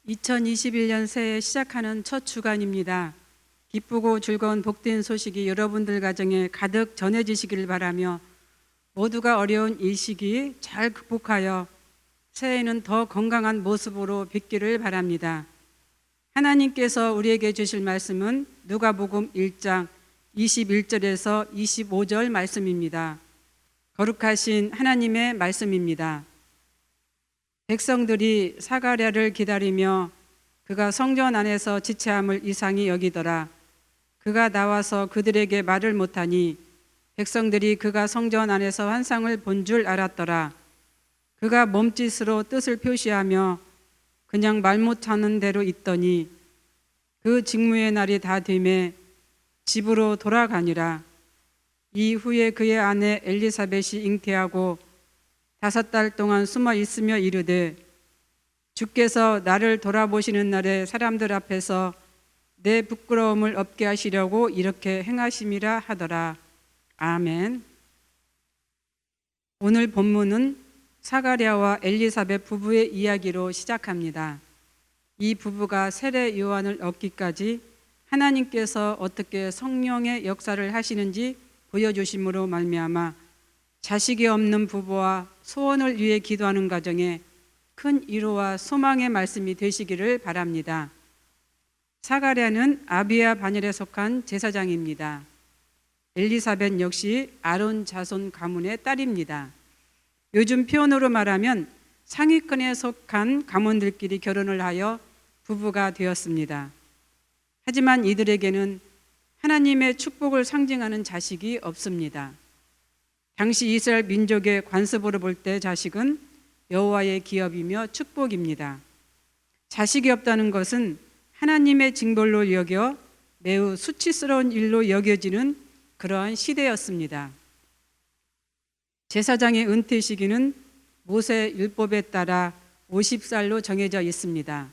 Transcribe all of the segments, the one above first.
2021년 새해 시작하는 첫 주간입니다. 기쁘고 즐거운 복된 소식이 여러분들 가정에 가득 전해지시길 바라며 모두가 어려운 이 시기 잘 극복하여 새해에는 더 건강한 모습으로 뵙기를 바랍니다. 하나님께서 우리에게 주실 말씀은 누가복음 1장 21절에서 25절 말씀입니다. 거룩하신 하나님의 말씀입니다. 백성들이 사가랴를 기다리며 그가 성전 안에서 지체함을 이상히 여기더라. 그가 나와서 그들에게 말을 못하니 백성들이 그가 성전 안에서 환상을 본 줄 알았더라. 그가 몸짓으로 뜻을 표시하며 그냥 말 못하는 대로 있더니 그 직무의 날이 다 되매 집으로 돌아가니라. 이후에 그의 아내 엘리사벳이 잉태하고 5달 동안 숨어 있으며 이르되 주께서 나를 돌아보시는 날에 사람들 앞에서 내 부끄러움을 없게 하시려고 이렇게 행하심이라 하더라. 아멘. 오늘 본문은 사가랴와 엘리사벳 부부의 이야기로 시작합니다. 이 부부가 세례 요한을 얻기까지 하나님께서 어떻게 성령의 역사를 하시는지 보여주심으로 말미암아 자식이 없는 부부와 소원을 위해 기도하는 가정에 큰 위로와 소망의 말씀이 되시기를 바랍니다. 사가랴는 아비야 반열에 속한 제사장입니다. 엘리사벳 역시 아론 자손 가문의 딸입니다. 요즘 표현으로 말하면 상위권에 속한 가문들끼리 결혼을 하여 부부가 되었습니다. 하지만 이들에게는 하나님의 축복을 상징하는 자식이 없습니다. 당시 이스라엘 민족의 관습으로 볼 때 자식은 여호와의 기업이며 축복입니다. 자식이 없다는 것은 하나님의 징벌로 여겨 매우 수치스러운 일로 여겨지는 그러한 시대였습니다. 제사장의 은퇴 시기는 모세 율법에 따라 50살로 정해져 있습니다.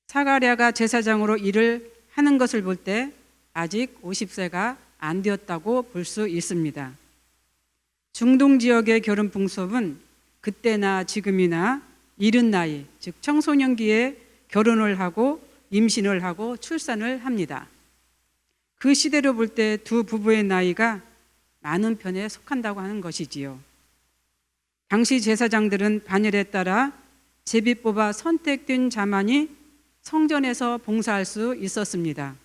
사가랴가 제사장으로 일을 하는 것을 볼 때 아직 50세가 안 되었다고 볼 수 있습니다. 중동 지역의 결혼 풍습은 그때나 지금이나 이른 나이, 즉 청소년기에 결혼을 하고 임신을 하고 출산을 합니다. 그 시대로 볼 때 두 부부의 나이가 많은 편에 속한다고 하는 것이지요. 당시 제사장들은 반열에 따라 제비 뽑아 선택된 자만이 성전에서 봉사할 수 있었습니다.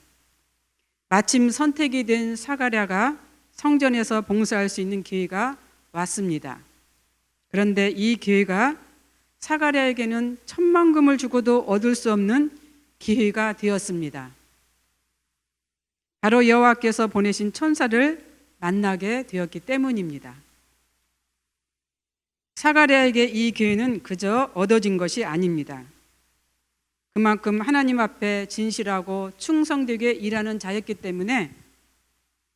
마침 선택이 된 사가랴가 성전에서 봉사할 수 있는 기회가 왔습니다. 그런데 이 기회가 사가랴에게는 천만금을 주고도 얻을 수 없는 기회가 되었습니다. 바로 여호와께서 보내신 천사를 만나게 되었기 때문입니다. 사가랴에게 이 기회는 그저 얻어진 것이 아닙니다. 그만큼 하나님 앞에 진실하고 충성되게 일하는 자였기 때문에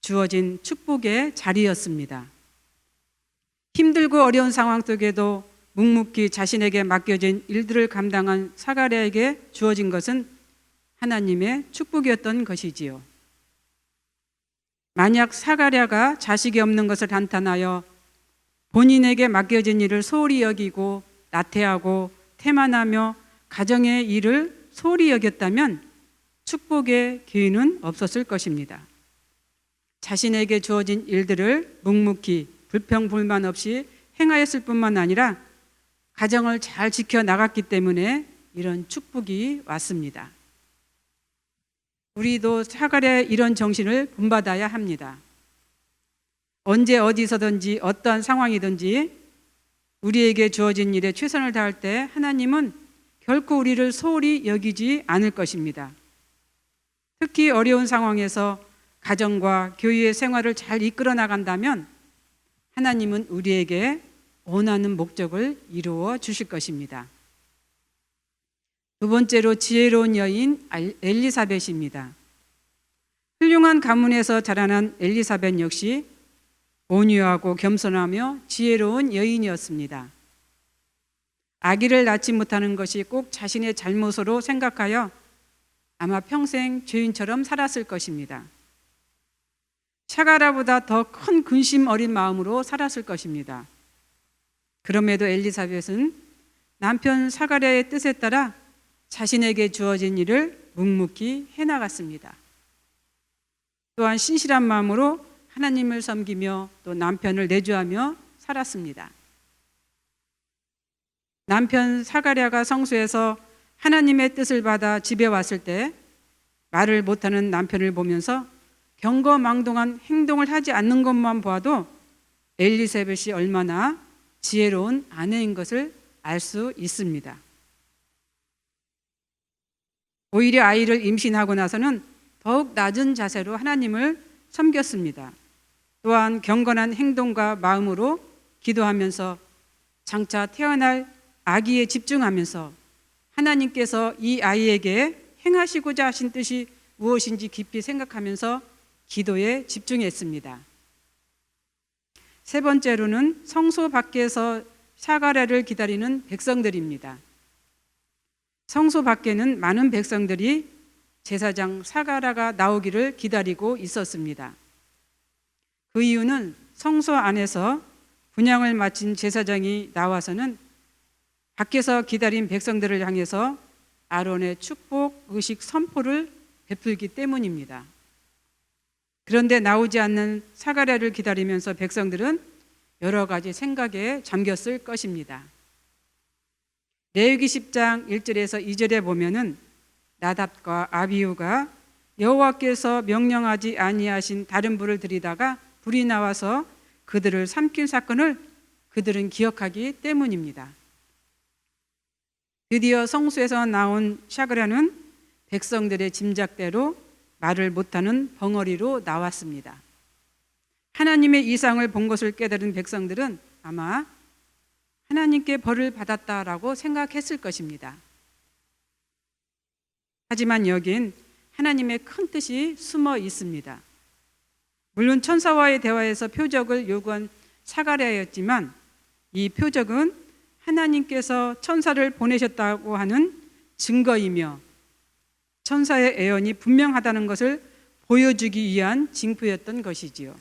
주어진 축복의 자리였습니다. 힘들고 어려운 상황 속에도 묵묵히 자신에게 맡겨진 일들을 감당한 사가랴에게 주어진 것은 하나님의 축복이었던 것이지요. 만약 사가랴가 자식이 없는 것을 한탄하여 본인에게 맡겨진 일을 소홀히 여기고 나태하고 태만하며 가정의 일을 소홀히 여겼다면 축복의 기회는 없었을 것입니다. 자신에게 주어진 일들을 묵묵히 불평불만 없이 행하였을 뿐만 아니라 가정을 잘 지켜나갔기 때문에 이런 축복이 왔습니다. 우리도 사가랴의 이런 정신을 본받아야 합니다. 언제 어디서든지 어떠한 상황이든지 우리에게 주어진 일에 최선을 다할 때 하나님은 결코 우리를 소홀히 여기지 않을 것입니다. 특히 어려운 상황에서 가정과 교회의 생활을 잘 이끌어 나간다면 하나님은 우리에게 원하는 목적을 이루어 주실 것입니다. 두 번째로 지혜로운 여인 엘리사벳입니다. 훌륭한 가문에서 자라난 엘리사벳 역시 온유하고 겸손하며 지혜로운 여인이었습니다. 아기를 낳지 못하는 것이 꼭 자신의 잘못으로 생각하여 아마 평생 죄인처럼 살았을 것입니다. 사가랴보다 더 큰 근심 어린 마음으로 살았을 것입니다. 그럼에도 엘리사벳은 남편 사가랴의 뜻에 따라 자신에게 주어진 일을 묵묵히 해나갔습니다. 또한 신실한 마음으로 하나님을 섬기며 또 남편을 내조하며 살았습니다. 남편 사가랴가 성소에서 하나님의 뜻을 받아 집에 왔을 때 말을 못하는 남편을 보면서 경거망동한 행동을 하지 않는 것만 보아도 엘리사벳이 얼마나 지혜로운 아내인 것을 알 수 있습니다. 오히려 아이를 임신하고 나서는 더욱 낮은 자세로 하나님을 섬겼습니다. 또한 경건한 행동과 마음으로 기도하면서 장차 태어날 아기에 집중하면서 하나님께서 이 아이에게 행하시고자 하신 뜻이 무엇인지 깊이 생각하면서 기도에 집중했습니다. 세 번째로는 성소 밖에서 사가랴를 기다리는 백성들입니다. 성소 밖에는 많은 백성들이 제사장 사가랴가 나오기를 기다리고 있었습니다. 그 이유는 성소 안에서 분향을 마친 제사장이 나와서는 밖에서 기다린 백성들을 향해서 아론의 축복 의식 선포를 베풀기 때문입니다. 그런데 나오지 않는 사가랴를 기다리면서 백성들은 여러 가지 생각에 잠겼을 것입니다. 레위기 10장 1절에서 2절에 보면은 나답과 아비후가 여호와께서 명령하지 아니하신 다른 불을 들이다가 불이 나와서 그들을 삼킨 사건을 그들은 기억하기 때문입니다. 드디어 성소에서 나온 사가랴는 백성들의 짐작대로 말을 못하는 벙어리로 나왔습니다. 하나님의 이상을 본 것을 깨달은 백성들은 아마 하나님께 벌을 받았다라고 생각했을 것입니다. 하지만 여긴 하나님의 큰 뜻이 숨어 있습니다. 물론 천사와의 대화에서 표적을 요구한 사가랴였지만 이 표적은 하나님께서 천사를 보내셨다고 하는 증거이며 천사의 예언이 분명하다는 것을 보여주기 위한 징표였던 것이지요.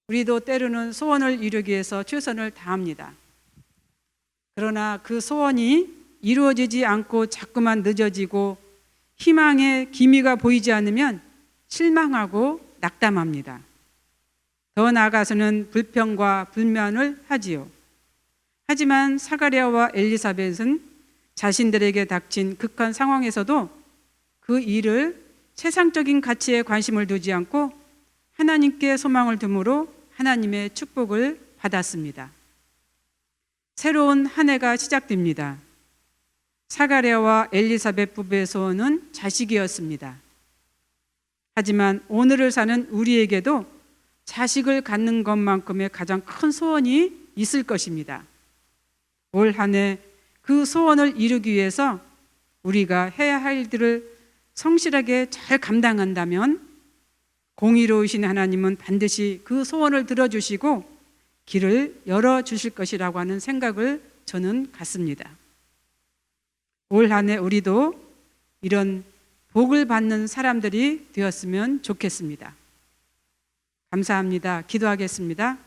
우리도 때로는 소원을 이루기 위해서 최선을 다합니다. 그러나 그 소원이 이루어지지 않고 자꾸만 늦어지고 희망의 기미가 보이지 않으면 실망하고 낙담합니다. 더 나아가서는 불평과 불만을 하지요. 하지만 사가랴와 엘리사벳은 자신들에게 닥친 극한 상황에서도 그 일을 세상적인 가치에 관심을 두지 않고 하나님께 소망을 둠으로 하나님의 축복을 받았습니다. 새로운 한 해가 시작됩니다. 사가랴와 엘리사벳 부부의 소원은 자식이었습니다. 하지만 오늘을 사는 우리에게도 자식을 갖는 것만큼의 가장 큰 소원이 있을 것입니다. 올 한 해 그 소원을 이루기 위해서 우리가 해야 할 일들을 성실하게 잘 감당한다면 공의로우신 하나님은 반드시 그 소원을 들어주시고 길을 열어주실 것이라고 하는 생각을 저는 갖습니다. 올 한 해 우리도 이런 복을 받는 사람들이 되었으면 좋겠습니다. 감사합니다. 기도하겠습니다.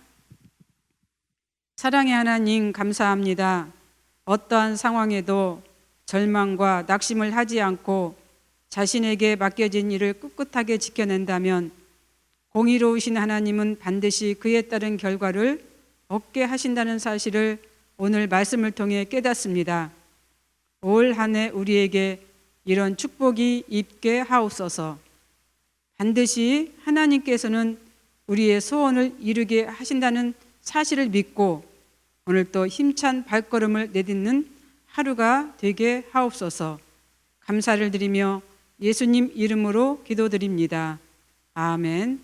사랑의 하나님, 감사합니다. 어떠한 상황에도 절망과 낙심을 하지 않고 자신에게 맡겨진 일을 꿋꿋하게 지켜낸다면 공의로우신 하나님은 반드시 그에 따른 결과를 얻게 하신다는 사실을 오늘 말씀을 통해 깨닫습니다. 올 한 해 우리에게 이런 축복이 있게 하옵소서. 반드시 하나님께서는 우리의 소원을 이루게 하신다는 사실을 믿고 오늘 또 힘찬 발걸음을 내딛는 하루가 되게 하옵소서. 감사를 드리며 예수님 이름으로 기도드립니다. 아멘.